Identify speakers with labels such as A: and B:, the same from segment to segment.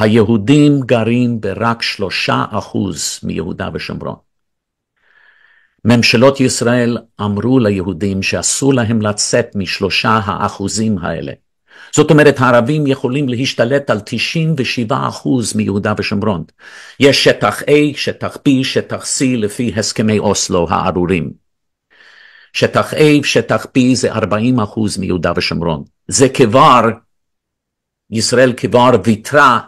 A: היהודים גרים ברק 3% מיהודה ושומרון. ממשלות ישראל אמרו ליהודים שאסור להם לצאת מ3% האלה. זאת אומרת, הערבים יכולים להשתלט על 97% מיהודה ושומרון. יש שטח A, שטח B, שטח C, לפי הסכמי אוסלו הארורים. שטח A, שטח B זה 40% מיהודה ושומרון. זה כבר, ישראל כבר ויתרה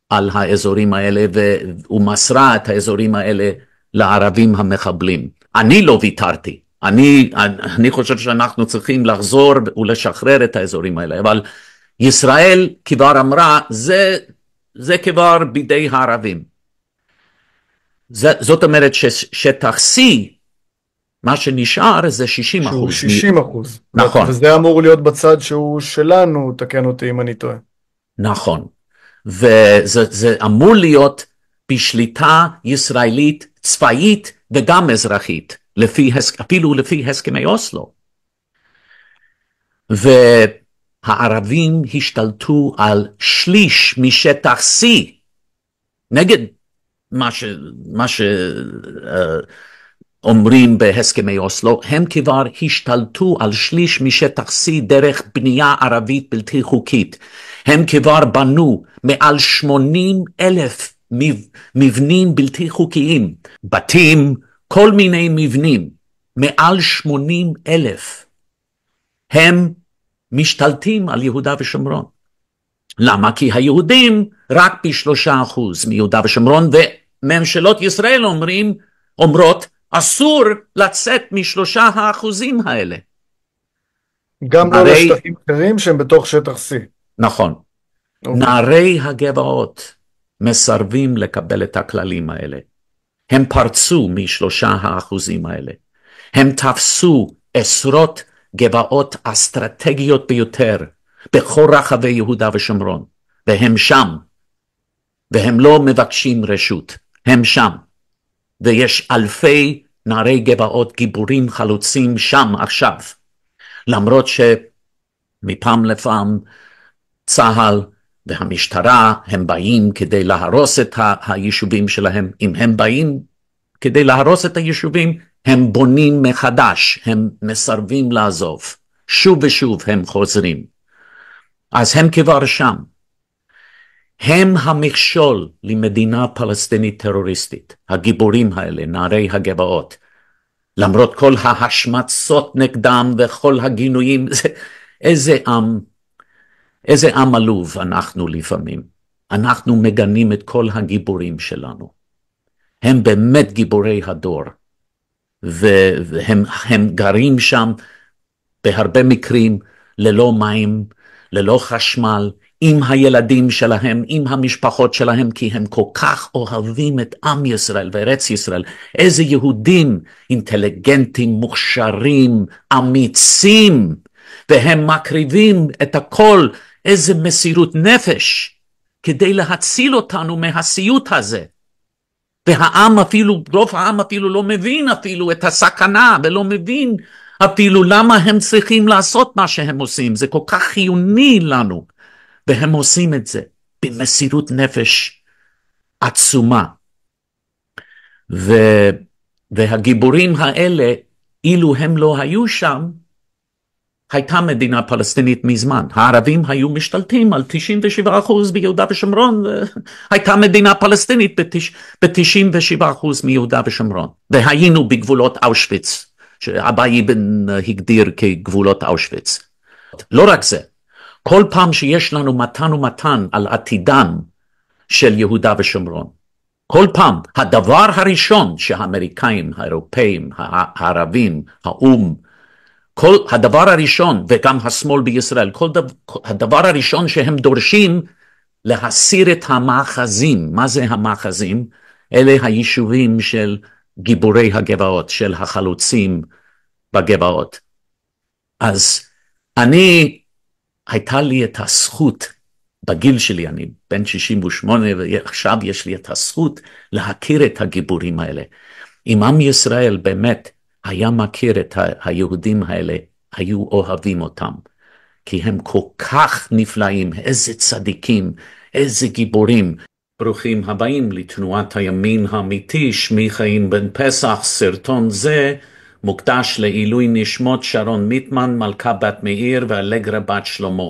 A: על האזורים האלה, ומסרה את האזורים האלה לערבים המחבלים. אני לא ויתרתי. אני חושב שאנחנו צריכים לחזור ולשחרר את האזורים האלה, אבל ישראל כבר אמרה, זה כבר בידי הערבים. זאת אומרת ששטח C, מה שנשאר זה 60%.
B: שהוא 60%.
A: נכון.
B: וזה אמור להיות בצד שהוא שלנו, תקן אותי אם אני טועה.
A: נכון. וזה אמור להיות בשליטה ישראלית, צבאית וגם אזרחית, אפילו לפי הסכמי אוסלו. והערבים השתלטו על שליש משטח C, נגד מה שאומרים בהסכמי אוסלו, הם כבר השתלטו על שליש משטח C דרך בנייה ערבית בלתי חוקית. הם כבר בנו מעל 80,000 מבנים בלתי חוקיים, בתים, כל מיני מבנים, מעל 80,000. הם משתלטים על יהודה ושומרון. למה? כי היהודים רק ב3% מיהודה ושומרון, וממשלות ישראל אומרות, אסור לצאת מ3% האלה.
B: גם לא לשטחים אחרים שהם בתוך שטח C.
A: נכון. נערי הגבעות מסרבים לקבל את הכללים האלה. הם פרצו מ3% האלה. הם תפסו עשרות גבעות אסטרטגיות ביותר בכל רחבי יהודה ושומרון, והם שם, והם לא מבקשים רשות, הם שם, ויש אלפי נערי גבעות גיבורים חלוצים שם עכשיו, למרות שמפעם לפעם צה"ל והמשטרה הם באים כדי להרוס את היישובים שלהם. אם הם באים כדי להרוס את היישובים, הם בונים מחדש, הם מסרבים לעזוב, שוב ושוב הם חוזרים. אז הם כבר שם. הם המכשול למדינה פלסטינית טרוריסטית, הגיבורים האלה, נערי הגבעות. למרות כל ההשמצות נגדם וכל הגינויים, איזה עם עלוב אנחנו לפעמים. אנחנו מגנים את כל הגיבורים שלנו. הם באמת גיבורי הדור. והם גרים שם בהרבה מקרים ללא מים, ללא חשמל, עם הילדים שלהם, עם המשפחות שלהם, כי הם כל כך אוהבים את עם ישראל וארץ ישראל. איזה יהודים אינטליגנטים, מוכשרים, אמיצים, והם מקריבים את הכל, איזה מסירות נפש, כדי להציל אותנו מהסיוט הזה. והעם אפילו, רוב העם אפילו לא מבין אפילו את הסכנה, ולא מבין אפילו למה הם צריכים לעשות מה שהם עושים. זה כל כך חיוני לנו, והם עושים את זה במסירות נפש עצומה. והגיבורים האלה, אילו הם לא היו שם, הייתה מדינה פלסטינית מזמן. הערבים היו משתלטים על 97% ביהודה ושומרון, הייתה מדינה פלסטינית ב-97% מיהודה ושומרון. והיינו בגבולות אושוויץ, שאבא אבן הגדיר כגבולות אושוויץ. לא רק זה, כל פעם שיש לנו מתן ומתן על עתידם של יהודה ושומרון, כל פעם הדבר הראשון שהאמריקאים, האירופאים, הערבים, האום, כל הדבר הראשון, וגם השמאל בישראל, הדבר הראשון שהם דורשים, להסיר את המאחזים. מה זה המאחזים? אלה היישובים של גיבורי הגבעות, של החלוצים בגבעות. אז הייתה לי את הזכות, בגיל שלי, אני בן 68, ועכשיו יש לי את הזכות להכיר את הגיבורים האלה. אם עם ישראל באמת היה מכיר את היהודים האלה, היו אוהבים אותם, כי הם כל כך נפלאים, איזה צדיקים, איזה גיבורים. ברוכים הבאים לתנועת הימין האמיתי, שמי חיים בן פסח. סרטון זה מוקדש לעילוי נשמות שרון מיטמן, מלכה בת מאיר ואלגרה בת שלמה.